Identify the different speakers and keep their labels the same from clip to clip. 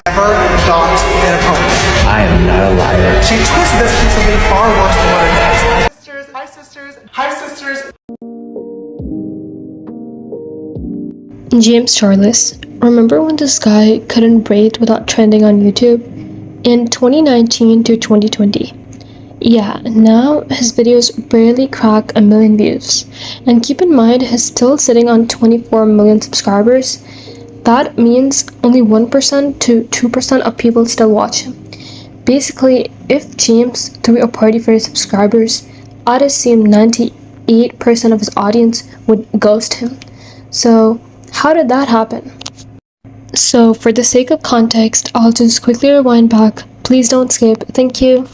Speaker 1: never got inappropriate.
Speaker 2: I am not a liar.
Speaker 1: She twisted this into something far worse than what it is. Hi sisters, hi sisters, hi sisters.
Speaker 3: James Charles. Remember when this guy couldn't breathe without trending on YouTube? In 2019 to 2020. Yeah, now his videos barely crack 1 million views. And keep in mind, he's still sitting on 24 million subscribers. That means only 1% to 2% of people still watch him. Basically, if James threw a party for his subscribers, I'd assume 98% of his audience would ghost him. So, how did that happen? So, for the sake of context, I'll just quickly rewind back. Please don't skip. Thank you.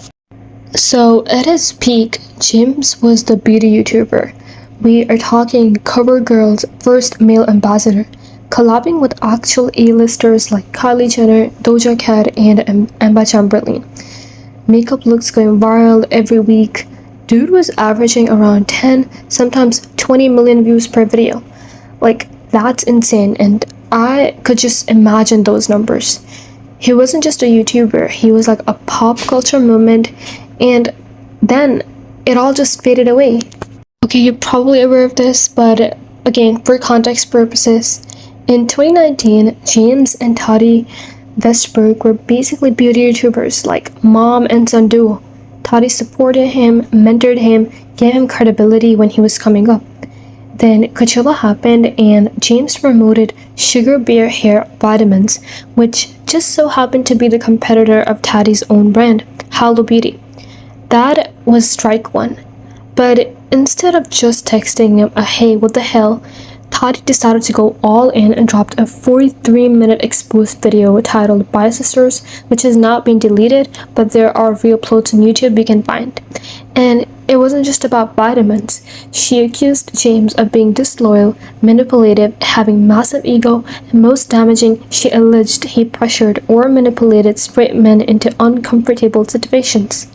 Speaker 3: So, at his peak, James was the beauty YouTuber. We are talking CoverGirl's first male ambassador, collabing with actual A-listers like Kylie Jenner, Doja Cat, and Emma Chamberlain. Makeup looks going viral every week. Dude was averaging around 10, sometimes 20 million views per video. Like, that's insane, and I could just imagine those numbers. He wasn't just a YouTuber, he was like a pop culture movement, and then it all just faded away. Okay, you're probably aware of this, but again, for context purposes, in 2019, James and Tati Westbrook were basically beauty YouTubers, like mom and son duo. Tati supported him, mentored him, gave him credibility when he was coming up. Then Coachella happened and James promoted Sugar Bear Hair Vitamins, which just so happened to be the competitor of Tati's own brand, Hallo Beauty. That was strike one. But instead of just texting him a hey, what the hell, Tati decided to go all in and dropped a 43-minute exposed video titled Bye Sisters, which has not been deleted, but there are re-uploads on YouTube you can find. And it wasn't just about vitamins. She accused James of being disloyal, manipulative, having massive ego, and most damaging, she alleged he pressured or manipulated straight men into uncomfortable situations.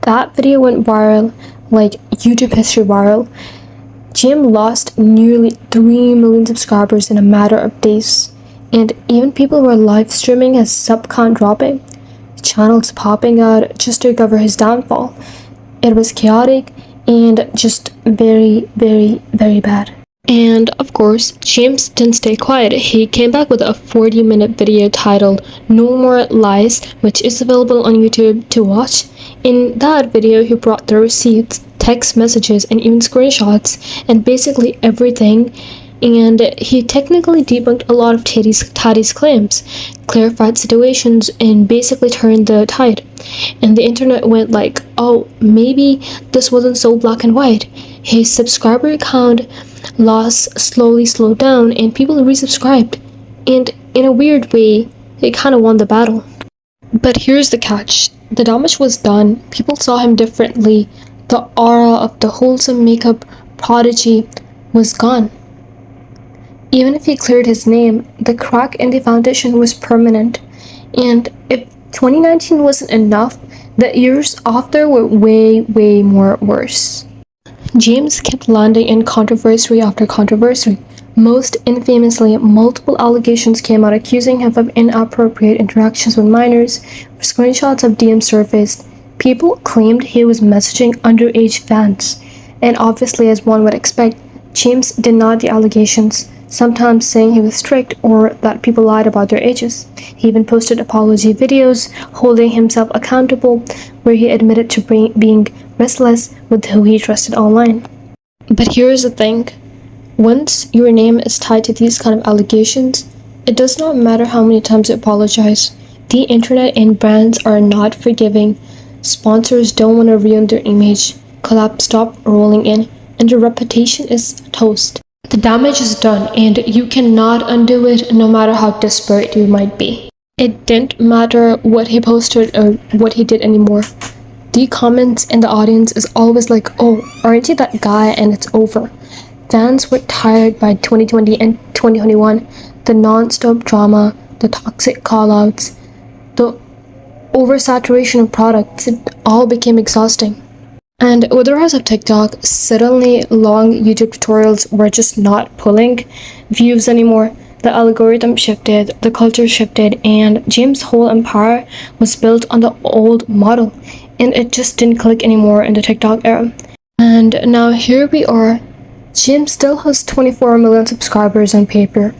Speaker 3: That video went viral, like YouTube history viral. James lost nearly 3 million subscribers in a matter of days, and even people were live streaming his sub count dropping, channels popping out just to cover his downfall. It was chaotic and just very, very, very bad. And of course, James didn't stay quiet. He came back with a 40-minute video titled No More Lies, which is available on YouTube to watch. In that video, he brought the receipts, text messages, and even screenshots, and basically everything. And he technically debunked a lot of Tati's claims, clarified situations, and basically turned the tide. And the internet went like, oh, maybe this wasn't so black and white. His subscriber count loss slowly slowed down, and people resubscribed. And in a weird way, he kind of won the battle. But here's the catch. The damage was done. People saw him differently. The aura of the wholesome makeup prodigy was gone. Even if he cleared his name, the crack in the foundation was permanent. And if 2019 wasn't enough, the years after were way, way more worse. James kept landing in controversy after controversy. Most infamously, multiple allegations came out accusing him of inappropriate interactions with minors. Screenshots of DMs surfaced. People claimed he was messaging underage fans. And obviously, as one would expect, James denied the allegations, sometimes saying he was strict or that people lied about their ages. He even posted apology videos holding himself accountable, where he admitted to being restless with who he trusted online. But here's the thing. Once your name is tied to these kind of allegations, it does not matter how many times you apologize. The internet and brands are not forgiving. Sponsors don't want to ruin their image. Collabs stop rolling in, and your reputation is toast. The damage is done, and you cannot undo it no matter how desperate you might be. It didn't matter what he posted or what he did anymore. The comments in the audience is always like, oh, aren't you that guy, and it's over. Fans were tired by 2020 and 2021. The non-stop drama, the toxic callouts, the oversaturation of products, it all became exhausting. And with the rise of TikTok, suddenly long YouTube tutorials were just not pulling views anymore. The algorithm shifted, the culture shifted, and James' whole empire was built on the old model, and it just didn't click anymore in the TikTok era. And now here we are. James still has 24 million subscribers on paper,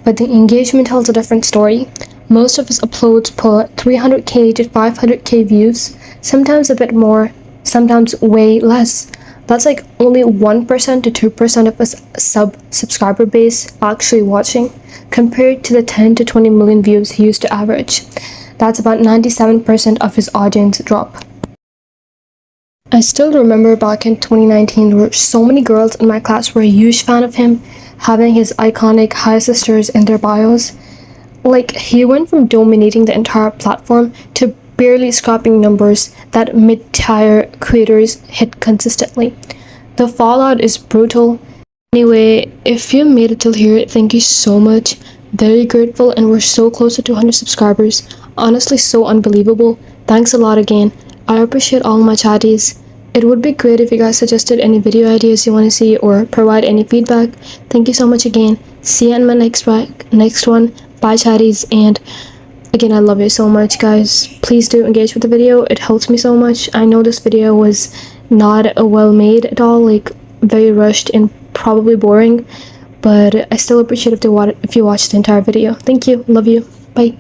Speaker 3: but the engagement tells a different story. Most of his uploads put 300k to 500k views, sometimes a bit more, sometimes way less. That's like only 1% to 2% of his subscriber base actually watching, compared to the 10 to 20 million views he used to average. That's about 97% of his audience drop. I still remember back in 2019, there were so many girls in my class who were a huge fan of him, having his iconic Hi Sisters in their bios. Like, he went from dominating the entire platform to barely scrapping numbers that mid-tier creators hit consistently. The fallout is brutal. Anyway, if you made it till here, thank you so much. Very grateful, and we're so close to 200 subscribers. Honestly, so unbelievable. Thanks a lot again. I appreciate all my chatties. It would be great if you guys suggested any video ideas you want to see or provide any feedback. Thank you so much again. See you in my next one. Bye chatties, and again, I love you so much, guys. Please do engage with the video. It helps me so much. I know this video was not well made at all, like very rushed and probably boring, but I still appreciate if you watch the entire video. Thank you. Love you. Bye.